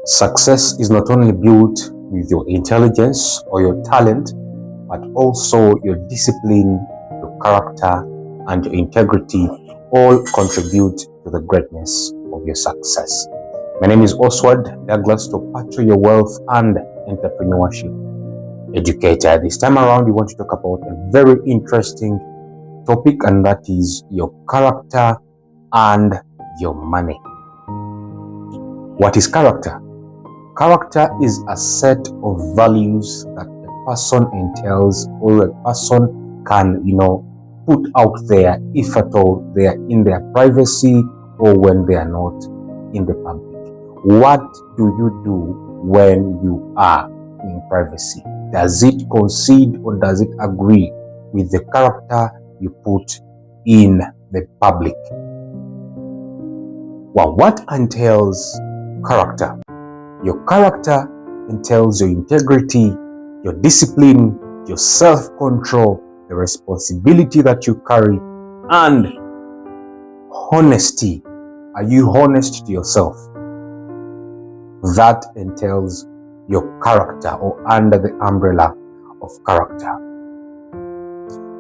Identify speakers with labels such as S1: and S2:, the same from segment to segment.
S1: Success is not only built with your intelligence or your talent, but also your discipline, your character, and your integrity all contribute to the greatness of your success. My name is Oswald Douglas Topatro, your wealth and entrepreneurship educator. This time around, we want to talk about a very interesting topic, and that is your character and your money. What is character? Character is a set of values that a person entails or a person can, put out there, if at all they are in their privacy or when they are not in the public. What do you do when you are in privacy? Does it concede or does it agree with the character you put in the public? Well, what entails character? Your character entails your integrity, your discipline, your self-control, the responsibility that you carry, and honesty. Are you honest to yourself? That entails your character, or under the umbrella of character.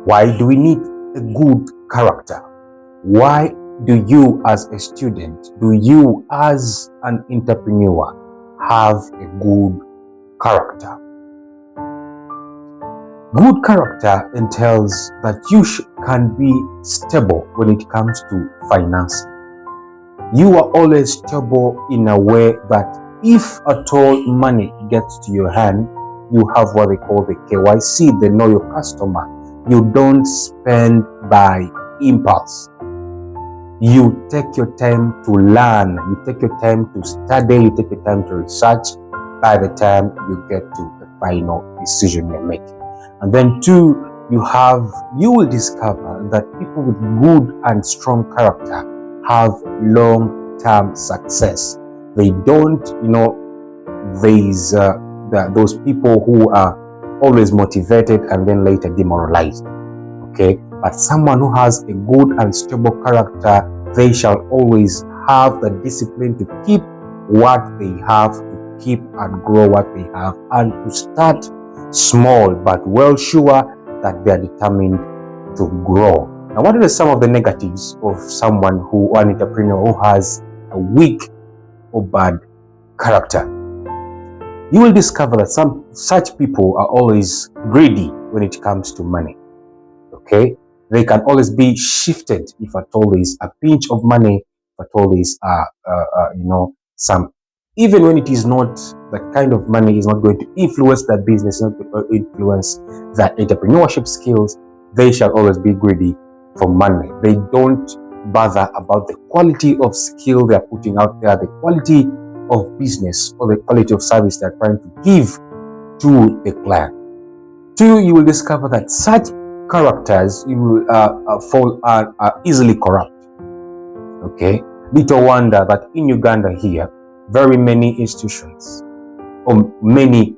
S1: Why do we need a good character? Why do you as a student, do you as an entrepreneur have a good character? Good character entails that you can be stable when it comes to financing. You are always stable in a way that if at all money gets to your hand, you have what they call the KYC, the know your customer. You don't spend by impulse. You take your time to learn, you take your time to study, you take your time to research by the time you get to the final decision you're making. And then two, you will discover that people with good and strong character have long-term success. They don't, those people who are always motivated and then later demoralized. Okay? But someone who has a good and stable character, they shall always have the discipline to keep what they have, to keep and grow what they have, and to start small but well sure that they are determined to grow. Now, what are some of the negatives of an entrepreneur who has a weak or bad character? You will discover that some such people are always greedy when it comes to money. Okay? They can always be shifted if at all there is a pinch of money, if at all there is, even when it is not, the kind of money is not going to influence their business, not going to influence their entrepreneurship skills, they shall always be greedy for money. They don't bother about the quality of skill they're putting out there, the quality of business or the quality of service they're trying to give to the client. Two, you will discover that such characters are easily corrupt. Okay, little wonder that in Uganda here, very many institutions or many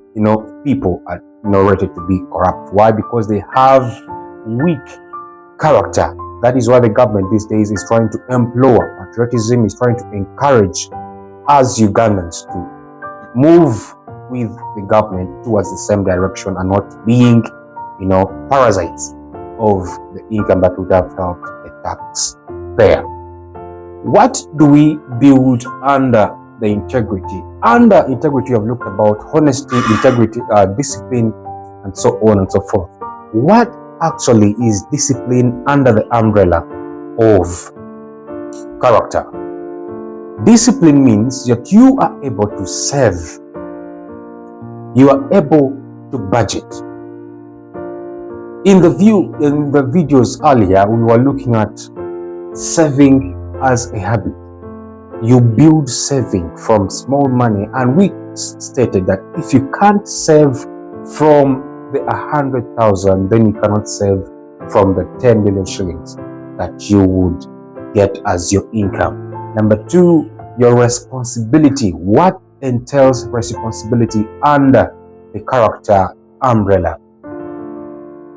S1: people are rated to be corrupt. Why? Because they have weak character. That is why the government these days is trying to employ patriotism, is trying to encourage us Ugandans to move with the government towards the same direction and not being parasites of the income that would have helped a taxpayer. What do we build under the integrity? Under integrity, I've looked about honesty, integrity, discipline, and so on and so forth. What actually is discipline under the umbrella of character? Discipline means that you are able to save. You are able to budget. In the videos earlier, we were looking at saving as a habit. You build saving from small money, and we stated that if you can't save from the 100,000, then you cannot save from the 10 million shillings that you would get as your income. Number two, your responsibility. What entails responsibility under the character umbrella?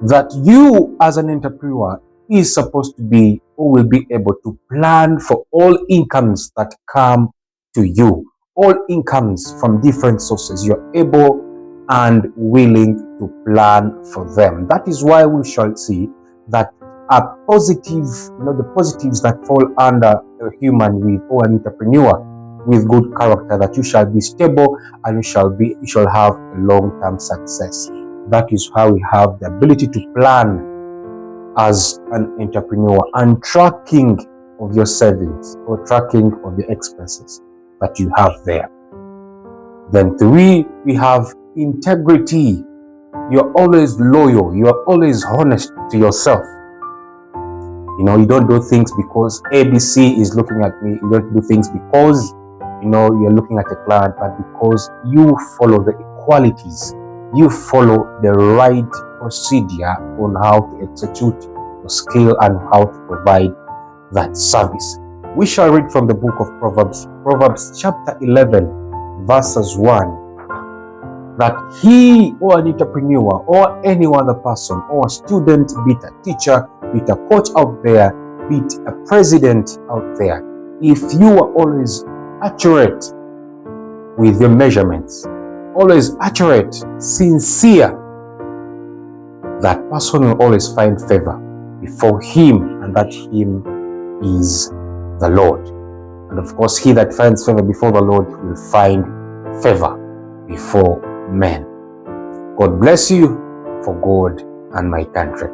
S1: That you as an entrepreneur is supposed to be or will be able to plan for all incomes that come to you, all incomes from different sources. You're able and willing to plan for them. That is why we shall see that a positive, the positives that fall under a human with or an entrepreneur with good character, that you shall be stable and you shall have long-term success. That is how we have the ability to plan as an entrepreneur, and tracking of your savings or tracking of your expenses that you have there. Then 3, we have integrity. You're always loyal. You're always honest to yourself. You don't do things because ABC is looking at me. You don't do things because, you're looking at a client, but because you follow the equalities. You follow the right procedure on how to execute your skill and how to provide that service. We shall read from the book of Proverbs, Proverbs chapter 11, verses 1, that he or an entrepreneur or any other person or a student, be it a teacher, be it a coach out there, be it a president out there, if you are always accurate with your measurements, always accurate, sincere, that person will always find favor before him, and that him is the Lord. And of course, he that finds favor before the Lord will find favor before men. God bless you, for God and my country.